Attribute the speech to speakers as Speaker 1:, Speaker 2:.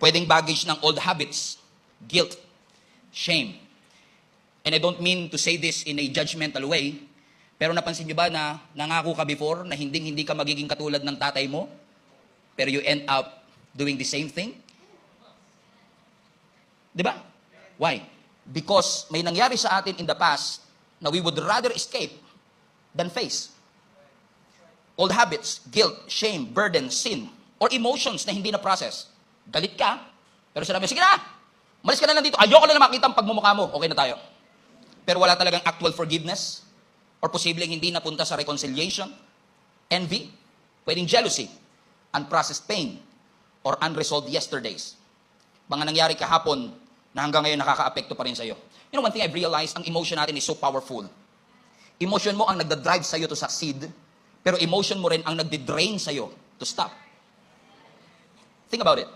Speaker 1: Pwedeng baggage ng old habits, guilt, shame. And I don't mean to say this in a judgmental way, pero napansin niyo ba na nangako ka before na hindi ka magiging katulad ng tatay mo, pero you end up doing the same thing? Di ba? Why? Because may nangyari sa atin in the past na we would rather escape than face. Old habits, guilt, shame, burden, sin, or emotions na hindi na-process. Galit ka, pero sinabi, sige na, malis ka na lang dito. Ayoko na makita ang pagmumukha mo. Okay na tayo. Pero wala talagang actual forgiveness, or posibleng hindi napunta sa reconciliation, envy, pwedeng jealousy, unprocessed pain, or unresolved yesterdays. Mga nangyari kahapon na hanggang ngayon nakaka-apekto pa rin sa'yo. You know, one thing I've realized, ang emotion natin is so powerful. Emotion mo ang nagda-drive sa'yo to succeed, pero emotion mo rin ang nagdi-drain sa'yo to stop. Think about it.